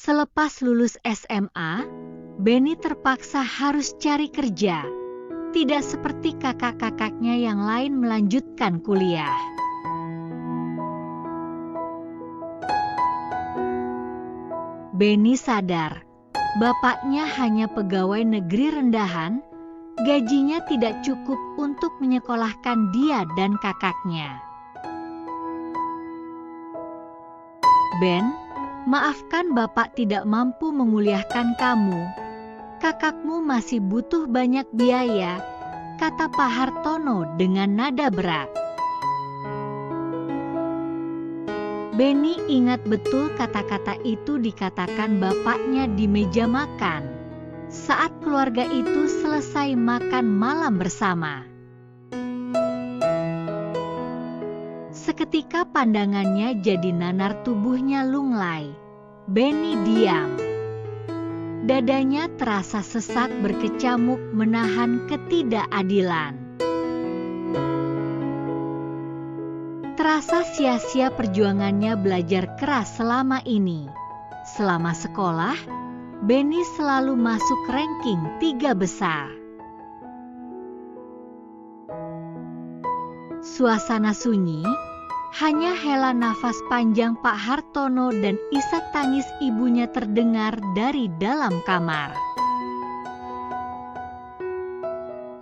Selepas lulus SMA, Benny terpaksa harus cari kerja. Tidak seperti kakak-kakaknya yang lain melanjutkan kuliah. Benny sadar, bapaknya hanya pegawai negeri rendahan, gajinya tidak cukup untuk menyekolahkan dia dan kakaknya. Ben, maafkan bapak tidak mampu menguliahkan kamu. Kakakmu masih butuh banyak biaya, kata Pak Hartono dengan nada berat. Benny ingat betul kata-kata itu dikatakan bapaknya di meja makan, saat keluarga itu selesai makan malam bersama. Seketika pandangannya jadi nanar, tubuhnya lunglai. Benny diam. Dadanya terasa sesak berkecamuk menahan ketidakadilan. Terasa sia-sia perjuangannya belajar keras selama ini. Selama sekolah, Benny selalu masuk ranking 3 besar. Suasana sunyi, hanya hela nafas panjang Pak Hartono dan isak tangis ibunya terdengar dari dalam kamar.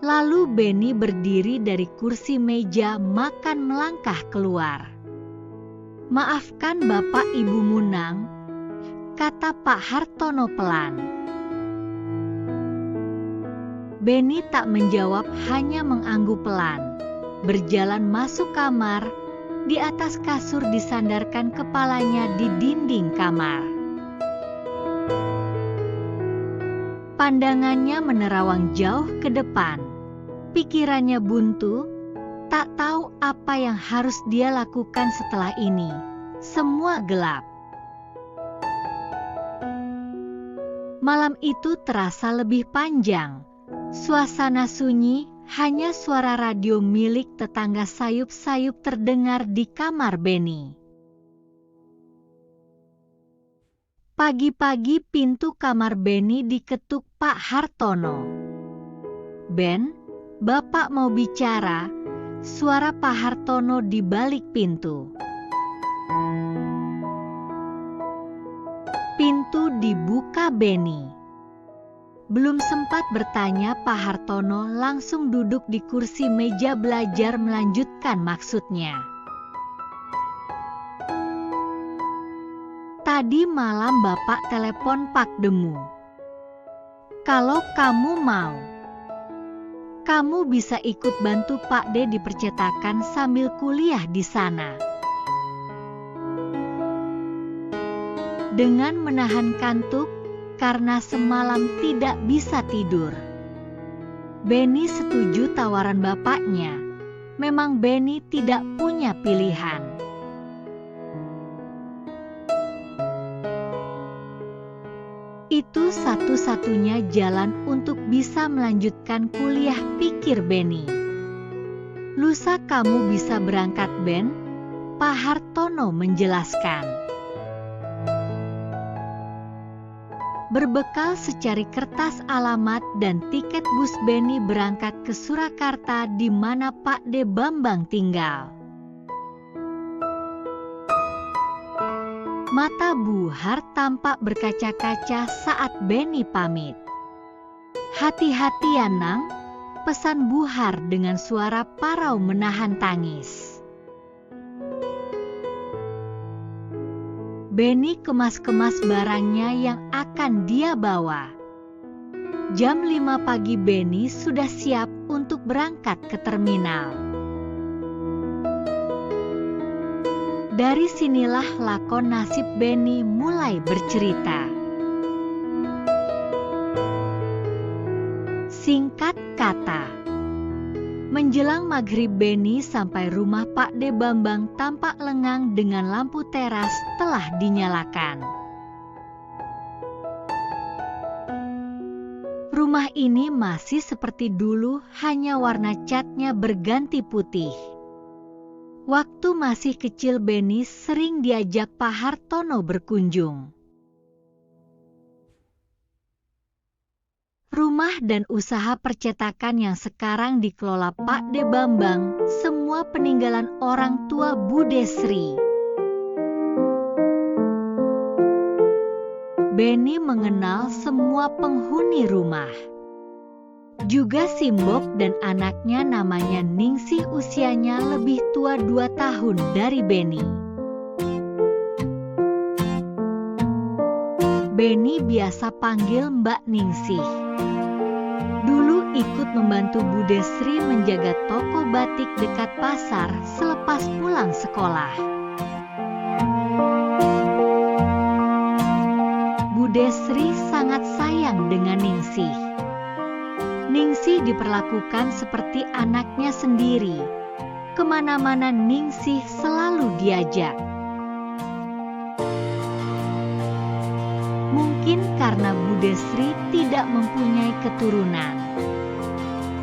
Lalu Benny berdiri dari kursi meja makan melangkah keluar. "Maafkan Bapak Ibu Munang," kata Pak Hartono pelan. Benny tak menjawab, hanya mengangguk pelan. Berjalan masuk kamar. Di atas kasur disandarkan kepalanya di dinding kamar. Pandangannya menerawang jauh ke depan. Pikirannya buntu, tak tahu apa yang harus dia lakukan setelah ini. Semua gelap. Malam itu terasa lebih panjang. Suasana sunyi. Hanya suara radio milik tetangga sayup-sayup terdengar di kamar Benny. Pagi-pagi pintu kamar Benny diketuk Pak Hartono. "Ben, Bapak mau bicara," suara Pak Hartono di balik pintu. Pintu dibuka Benny. Belum sempat bertanya, Pak Hartono langsung duduk di kursi meja belajar melanjutkan maksudnya. "Tadi malam Bapak telepon Pak Demu. Kalau kamu mau, kamu bisa ikut bantu Pak D di percetakan sambil kuliah di sana." Dengan menahan kantuk, karena semalam tidak bisa tidur, Benny setuju tawaran bapaknya. Memang Benny tidak punya pilihan. Itu satu-satunya jalan untuk bisa melanjutkan kuliah, pikir Benny. "Lusa kamu bisa berangkat, Ben," Pak Hartono menjelaskan. Berbekal secari kertas alamat dan tiket bus, Benny berangkat ke Surakarta di mana Pak D Bambang tinggal. Mata Buhar tampak berkaca-kaca saat Benny pamit. "Hati-hati ya Nang," pesan Buhar dengan suara parau menahan tangis. Benny kemas-kemas barangnya yang akan dia bawa. Jam 5 pagi Benny sudah siap untuk berangkat ke terminal. Dari sinilah lakon nasib Benny mulai bercerita. Singkat kata, menjelang maghrib Benny sampai rumah Pak D Bambang tampak lengang dengan lampu teras telah dinyalakan. Rumah ini masih seperti dulu, hanya warna catnya berganti putih. Waktu masih kecil Benny sering diajak Pak Hartono berkunjung. Rumah dan usaha percetakan yang sekarang dikelola Pak De Bambang, semua peninggalan orang tua Bude Sri. Beni mengenal semua penghuni rumah. Juga Simbok dan anaknya namanya Ningsih, usianya lebih tua 2 tahun dari Beni. Beni biasa panggil Mbak Ningsih. Dulu ikut membantu Bude Sri menjaga toko batik dekat pasar selepas pulang sekolah. Bude Sri sangat sayang dengan Ningsih. Ningsih diperlakukan seperti anaknya sendiri. Kemana-mana Ningsih selalu diajak. Mungkin karena Bude Sri tidak mempunyai keturunan.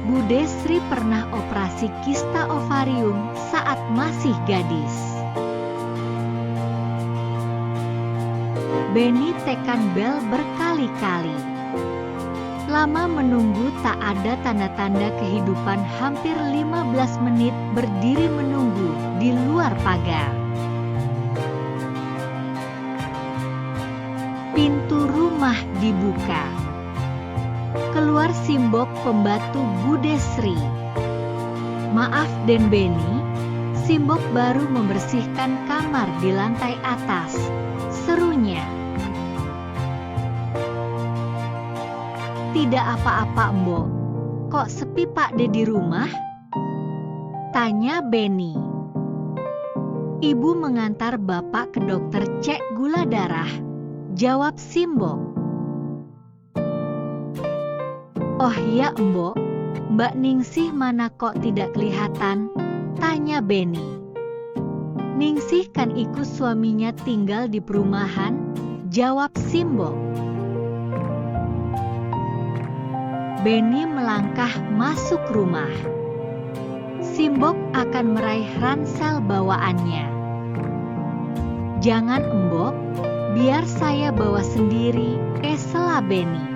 Bude Sri pernah operasi kista ovarium saat masih gadis. Beni tekan bel berkali-kali. Lama menunggu tak ada tanda-tanda kehidupan, hampir 15 menit berdiri menunggu di luar pagar. Pintu rumah dibuka. Keluar Simbok, pembantu Bude Sri. "Maaf Den Beni, Simbok baru membersihkan kamar di lantai atas," serunya. "Tidak apa-apa Mbok, kok sepi Pak De di rumah?" tanya Beni. "Ibu mengantar Bapak ke dokter cek gula darah," jawab Simbok. "Oh ya Mbok, Mbak Ningsih mana kok tidak kelihatan?" tanya Beni. "Ningsih kan ikut suaminya tinggal di perumahan," jawab Simbok. Beni melangkah masuk rumah. Simbok akan meraih ransel bawaannya. "Jangan Mbok, biar saya bawa sendiri," sela Beni.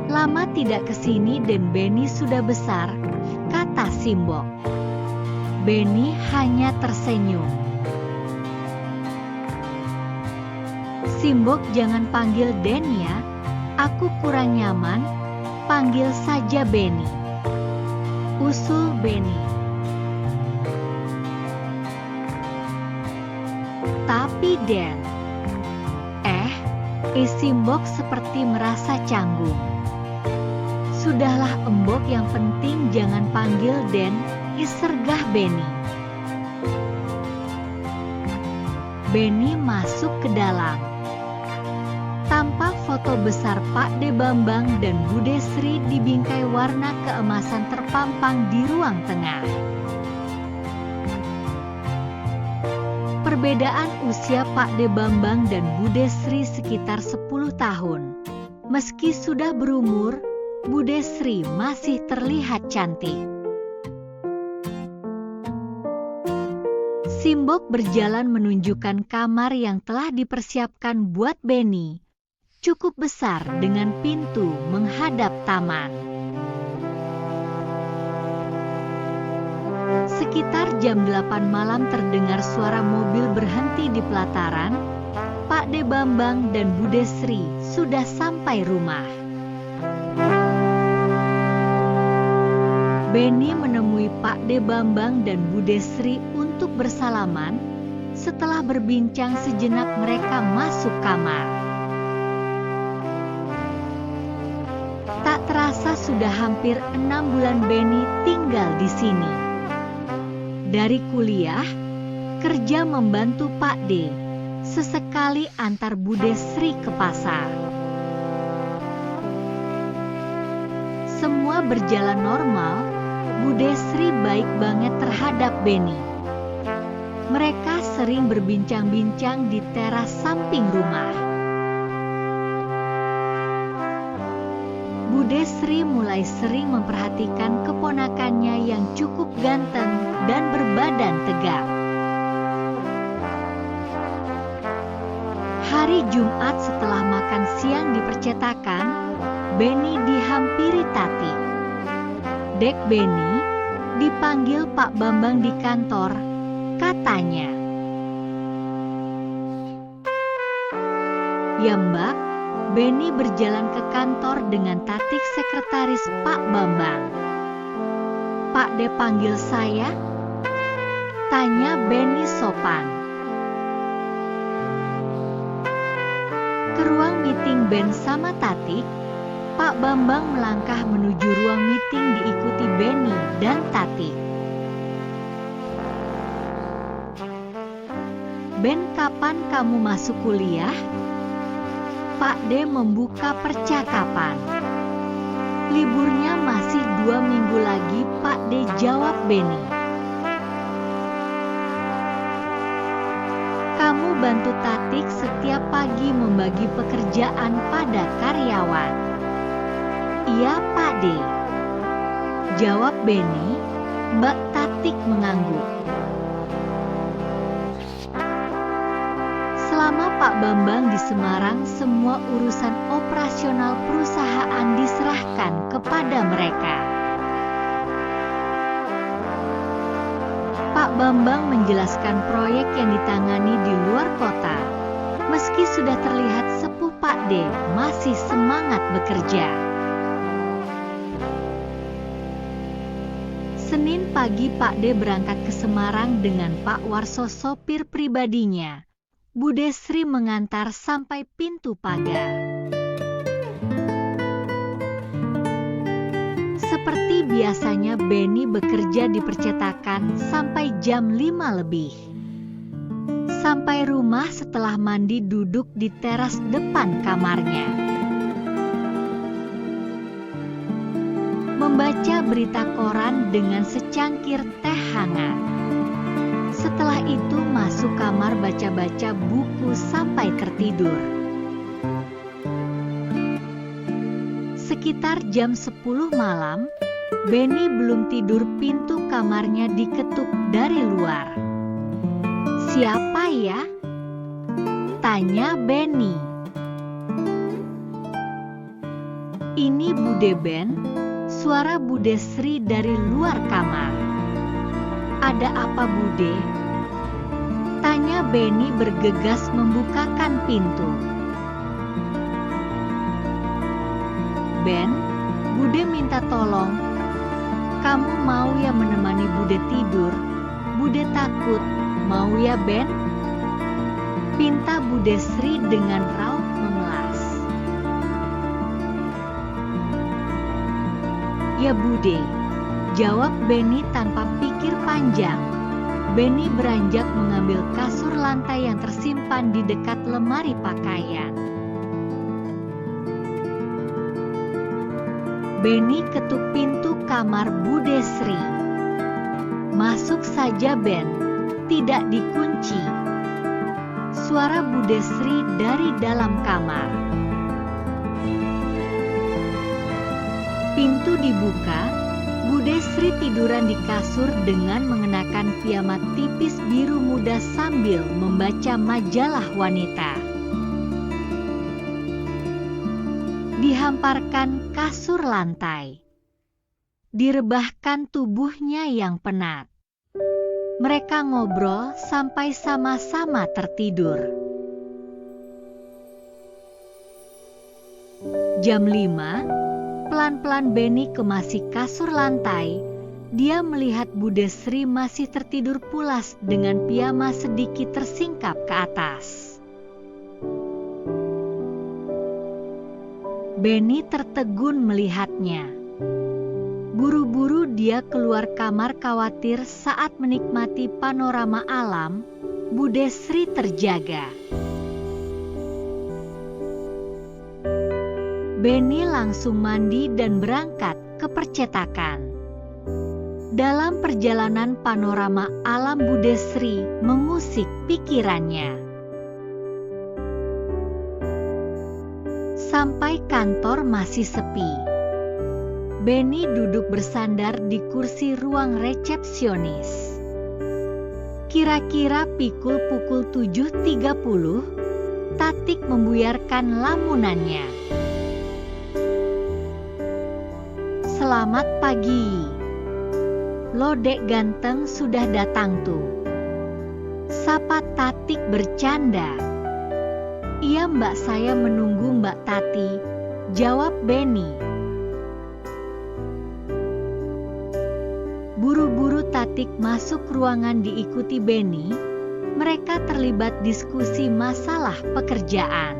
"Lama tidak kesini dan Beni sudah besar," kata Simbok. Beni hanya tersenyum. "Simbok jangan panggil Den ya, aku kurang nyaman, panggil saja Beni," usul Beni. "Tapi Den." Simbok seperti merasa canggung. "Sudahlah Embok, yang penting jangan panggil Den," sergah Beni. Beni masuk ke dalam. Tampak foto besar Pak De Bambang dan Bude Sri di bingkai warna keemasan terpampang di ruang tengah. Perbedaan usia Pak De Bambang dan Bude Sri sekitar 10 tahun. Meski sudah berumur, Bude Sri masih terlihat cantik. Simbok berjalan menunjukkan kamar yang telah dipersiapkan buat Beni. Cukup besar dengan pintu menghadap taman. Sekitar jam 8 malam terdengar suara mobil berhenti di pelataran. Pak De Bambang dan Bude Sri sudah sampai rumah. Beni menemui Pak De Bambang dan Bude Sri untuk bersalaman. Setelah berbincang sejenak mereka masuk kamar. Tak terasa sudah hampir 6 bulan Beni tinggal di sini. Dari kuliah, kerja membantu Pak De, sesekali antar Bude Sri ke pasar. Semua berjalan normal. Bude Sri baik banget terhadap Beni. Mereka sering berbincang-bincang di teras samping rumah. Bude Sri mulai sering memperhatikan keponakannya yang cukup ganteng dan berbadan tegap. Hari Jumat setelah makan siang di percetakan, Benny dihampiri Tati. "Dek Benny," dipanggil Pak Bambang di kantor, katanya. "Ya Mbak." Benny berjalan ke kantor dengan Tatik sekretaris Pak Bambang. "Pak De panggil saya?" tanya Benny sopan. Ke ruang meeting Ben sama Tatik, Pak Bambang melangkah menuju ruang meeting diikuti Benny dan Tatik. "Ben, kapan kamu masuk kuliah?" Pak D membuka percakapan. "Liburnya masih 2 minggu lagi, Pak D," jawab Benny. "Kamu bantu Tatik setiap pagi membagi pekerjaan pada karyawan." "Iya Pak D," jawab Benny. Mbak Tatik mengangguk. Selama Pak Bambang di Semarang, semua urusan operasional perusahaan diserahkan kepada mereka. Pak Bambang menjelaskan proyek yang ditangani di luar kota. Meski sudah terlihat sepuh, Pak D masih semangat bekerja. Senin pagi Pak D berangkat ke Semarang dengan Pak Warso sopir pribadinya. Bu Desri mengantar sampai pintu pagar. Seperti biasanya Benny bekerja di percetakan sampai jam 5 lebih. Sampai rumah setelah mandi duduk di teras depan kamarnya. Membaca berita koran dengan secangkir teh hangat. Setelah itu masuk kamar baca-baca buku sampai tertidur. Sekitar jam 10 malam, Benny belum tidur, pintu kamarnya diketuk dari luar. "Siapa ya?" tanya Benny. "Ini Bude Ben," suara Bu Desri dari luar kamar. "Ada apa Bude?" tanya Benny bergegas membukakan pintu. "Ben, Bude minta tolong. Kamu mau ya menemani Bude tidur? Bude takut. Mau ya Ben?" pinta Bu Desri dengan raut memelas. "Ya Bude," jawab Benny tanpa pikir panjang. Benny beranjak mengambil kasur lantai yang tersimpan di dekat lemari pakaian. Benny ketuk pintu kamar Bu Desri. "Masuk saja Ben, tidak dikunci," suara Bu Desri dari dalam kamar. Pintu dibuka. Bu Desri tiduran di kasur dengan mengenakan piyama tipis biru muda sambil membaca majalah wanita. Dihamparkan kasur lantai. Direbahkan tubuhnya yang penat. Mereka ngobrol sampai sama-sama tertidur. Jam 5. Pelan-pelan Benny kemasi kasur lantai. Dia melihat Bu Desri masih tertidur pulas dengan piyama sedikit tersingkap ke atas. Benny tertegun melihatnya. Buru-buru dia keluar kamar khawatir saat menikmati panorama alam. Bu Desri terjaga. Benny langsung mandi dan berangkat ke percetakan. Dalam perjalanan panorama alam, Bu Desri mengusik pikirannya. Sampai kantor masih sepi. Benny duduk bersandar di kursi ruang resepsionis. Kira-kira pukul 7.30, Tatik membuyarkan lamunannya. Selamat pagi. Lo dek ganteng sudah datang tuh. Sapa Tatik bercanda. Iya mbak, saya menunggu Mbak Tati, jawab Benny. Buru-buru Tatik masuk ruangan diikuti Benny. Mereka terlibat diskusi masalah pekerjaan.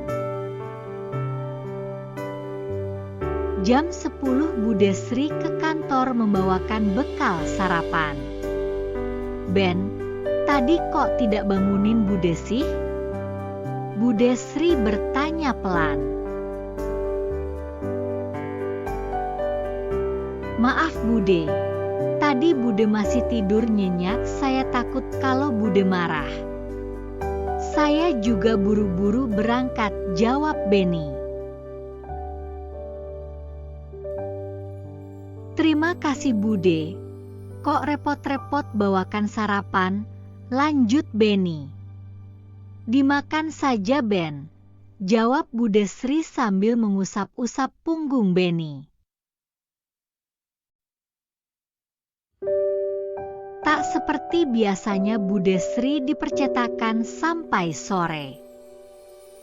Jam 10 Bude Sri ke kantor membawakan bekal sarapan. Ben, tadi kok tidak bangunin Bude sih? Bude Sri bertanya pelan. Maaf Bude, tadi Bude masih tidur nyenyak, saya takut kalau Bude marah. Saya juga buru-buru berangkat, jawab Benny. Terima kasih Bude, kok repot-repot bawakan sarapan, lanjut Benny. Dimakan saja Ben, jawab Bude Sri sambil mengusap-usap punggung Benny. Tak seperti biasanya Bude Sri di percetakan sampai sore.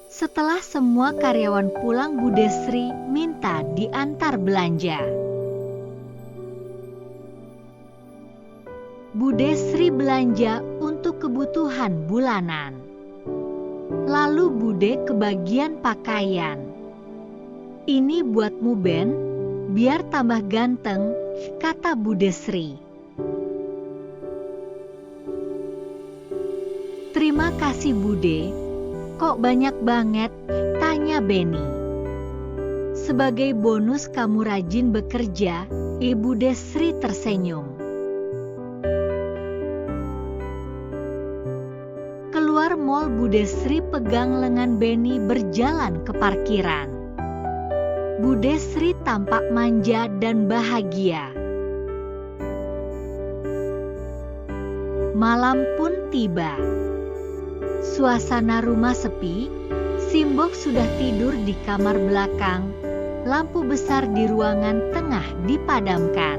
Setelah semua karyawan pulang, Bude Sri minta diantar belanja. Bude Sri belanja untuk kebutuhan bulanan. Lalu Bude ke bagian pakaian. Ini buatmu Ben, biar tambah ganteng, kata Bude Sri. Terima kasih Bude, kok banyak banget, tanya Benny. Sebagai bonus kamu rajin bekerja, Bude Sri tersenyum. Keluar mall, Bude Sri pegang lengan Benny berjalan ke parkiran. Bude Sri tampak manja dan bahagia. Malam pun tiba. Suasana rumah sepi, Simbok sudah tidur di kamar belakang, lampu besar di ruangan tengah dipadamkan.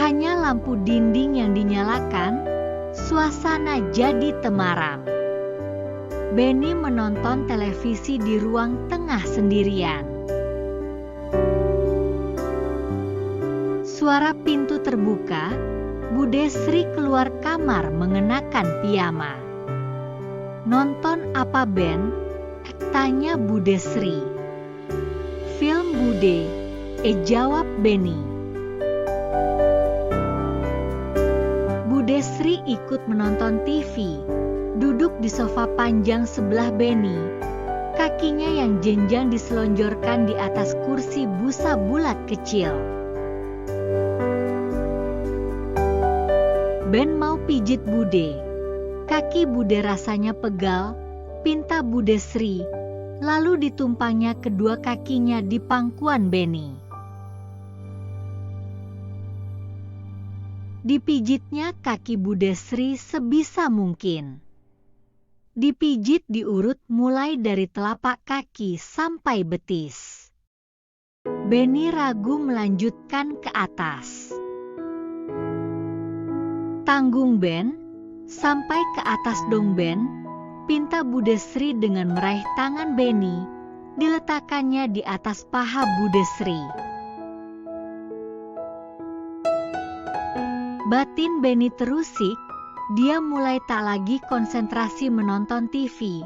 Hanya lampu dinding yang dinyalakan, suasana jadi temaram. Benny menonton televisi di ruang tengah sendirian. Suara pintu terbuka, Bude Sri keluar kamar mengenakan piyama. Nonton apa Ben? Tanya Bude Sri. Film Bude, jawab Benny. Bude Sri ikut menonton TV, duduk di sofa panjang sebelah Benny. Kakinya yang jenjang diselonjorkan di atas kursi busa bulat kecil. Ben mau pijit Bude. Kaki Bude rasanya pegal, pinta Bude Sri, lalu ditumpangnya kedua kakinya di pangkuan Benny. Dipijitnya kaki Bude Sri sebisa mungkin. Dipijit diurut mulai dari telapak kaki sampai betis. Benny ragu melanjutkan ke atas. Tanggung Ben, sampai ke atas dong Ben, pinta Bude Sri dengan meraih tangan Benny, diletakkannya di atas paha Bude Sri. Batin Benny terusik, dia mulai tak lagi konsentrasi menonton TV.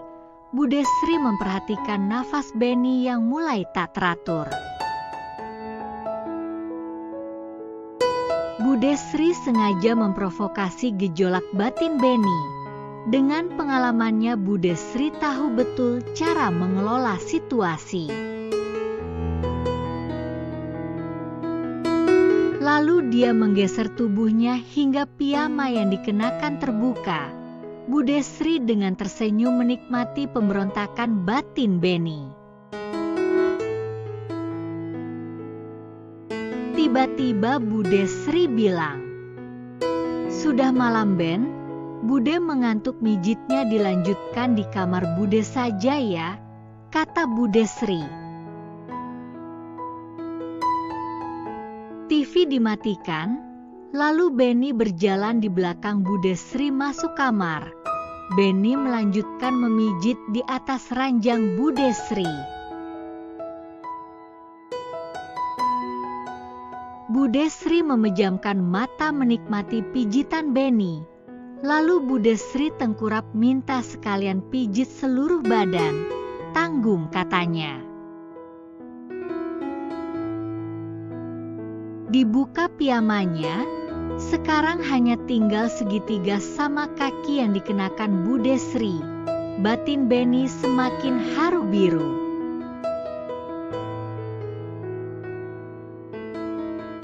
Bude Sri memperhatikan nafas Benny yang mulai tak teratur. Bude Sri sengaja memprovokasi gejolak batin Benny. Dengan pengalamannya, Bude Sri tahu betul cara mengelola situasi. Lalu dia menggeser tubuhnya hingga piyama yang dikenakan terbuka. Bude Sri dengan tersenyum menikmati pemberontakan batin Benny. Tiba-tiba Bude Sri bilang, "Sudah malam Ben, Bude mengantuk, mijitnya dilanjutkan di kamar Bude saja ya, kata Bude Sri. TV dimatikan, lalu Benny berjalan di belakang Bude Sri masuk kamar. Benny melanjutkan memijit di atas ranjang Bude Sri. Bude Sri memejamkan mata menikmati pijitan Benny. Lalu Bude Sri tengkurap minta sekalian pijit seluruh badan. Tanggung, katanya. Dibuka piyamanya, sekarang hanya tinggal segitiga sama kaki yang dikenakan Bude Sri. Batin Benny semakin haru biru.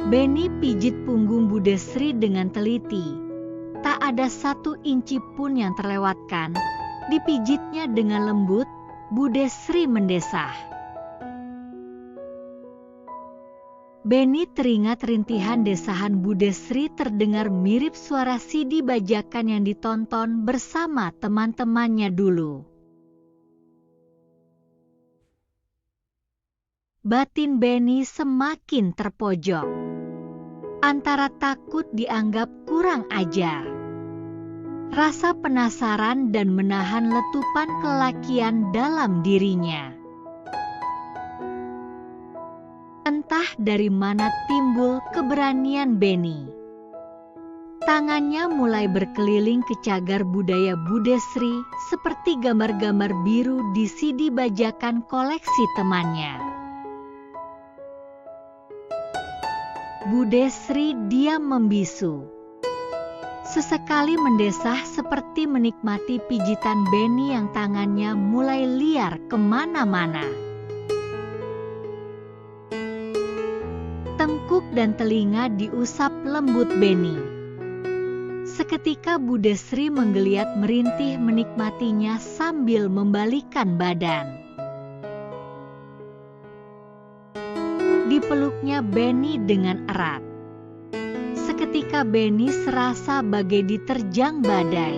Benny pijit punggung Bude Sri dengan teliti. Tak ada 1 inci pun yang terlewatkan. Dipijitnya dengan lembut, Bude Sri mendesah. Benny teringat rintihan desahan Bude Sri terdengar mirip suara CD bajakan yang ditonton bersama teman-temannya dulu. Batin Benny semakin terpojok. Antara takut dianggap kurang ajar, rasa penasaran dan menahan letupan kelakian dalam dirinya. Entah dari mana timbul keberanian Benny. Tangannya mulai berkeliling ke cagar budaya Bude Sri seperti gambar-gambar biru di CD bajakan koleksi temannya. Bude Sri diam membisu. Sesekali mendesah seperti menikmati pijitan Benny yang tangannya mulai liar kemana-mana. Tengkuk dan telinga diusap lembut Benny. Seketika Bude Sri menggeliat merintih menikmatinya sambil membalikkan badan. Dipeluknya Benny dengan erat. Seketika Benny serasa bagai diterjang badai.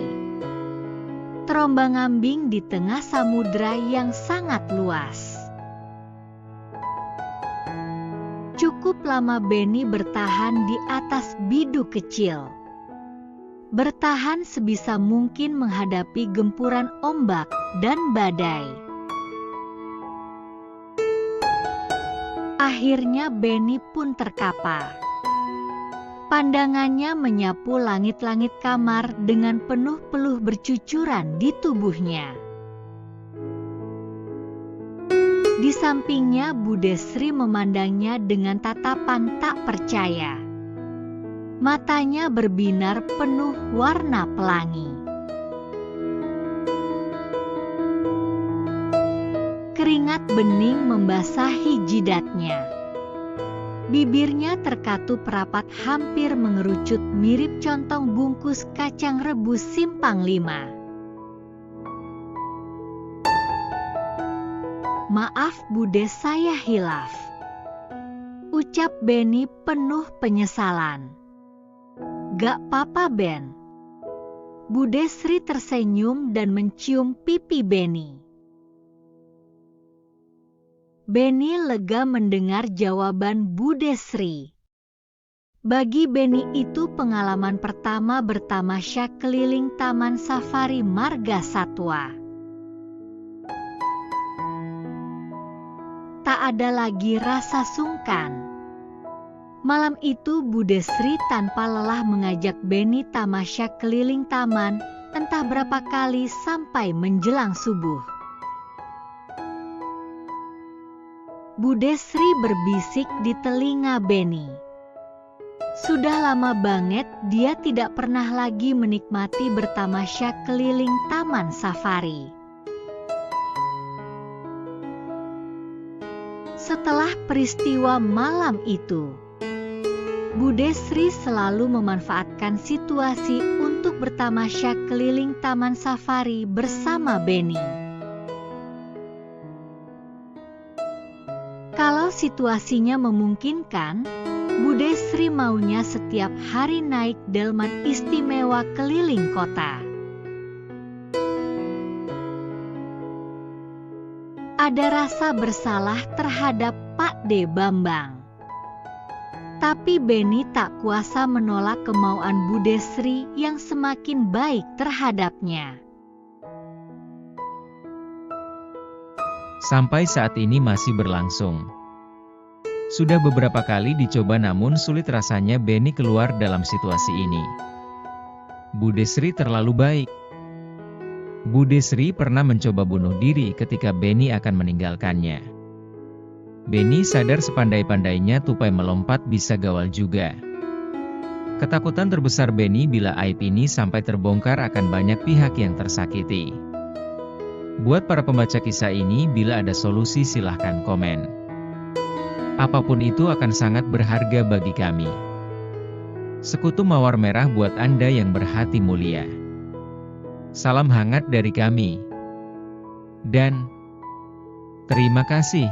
Terombang-ambing di tengah samudera yang sangat luas. Cukup lama Benny bertahan di atas bidu kecil. Bertahan sebisa mungkin menghadapi gempuran ombak dan badai. Akhirnya Benny pun terkapar. Pandangannya menyapu langit-langit kamar dengan penuh peluh bercucuran di tubuhnya. Di sampingnya Bude Sri memandangnya dengan tatapan tak percaya. Matanya berbinar penuh warna pelangi. Keringat bening membasahi jidatnya. Bibirnya terkatup rapat hampir mengerucut mirip contong bungkus kacang rebus Simpang 5. Maaf Bude, saya hilaf, ucap Benny penuh penyesalan. Gak apa-apa Ben. Bude Sri tersenyum dan mencium pipi Benny. Benny lega mendengar jawaban Bude Sri. Bagi Benny itu pengalaman pertama bertamasya keliling Taman Safari Marga Satwa. Tak ada lagi rasa sungkan. Malam itu Bude Sri tanpa lelah mengajak Benny tamasya keliling taman, entah berapa kali sampai menjelang subuh. Bude Sri berbisik di telinga Benny. Sudah lama banget dia tidak pernah lagi menikmati bertamasya keliling taman safari. Setelah peristiwa malam itu, Bude Sri selalu memanfaatkan situasi untuk bertamasya keliling taman safari bersama Benny. Kalau situasinya memungkinkan, Bude Sri maunya setiap hari naik delman istimewa keliling kota. ada rasa bersalah terhadap Pak D. Bambang. Tapi Beni tak kuasa menolak kemauan Bu Desri yang semakin baik terhadapnya. Sampai saat ini masih berlangsung. Sudah beberapa kali dicoba namun sulit rasanya Beni keluar dalam situasi ini. Bu Desri terlalu baik. Bu Desri pernah mencoba bunuh diri ketika Beni akan meninggalkannya. Beni sadar sepandai-pandainya tupai melompat bisa gawal juga. Ketakutan terbesar Beni bila aib ini sampai terbongkar akan banyak pihak yang tersakiti. Buat para pembaca kisah ini, bila ada solusi silahkan komen. Apapun itu akan sangat berharga bagi kami. Sekutu Mawar Merah buat Anda yang berhati mulia. Salam hangat dari kami. Dan terima kasih.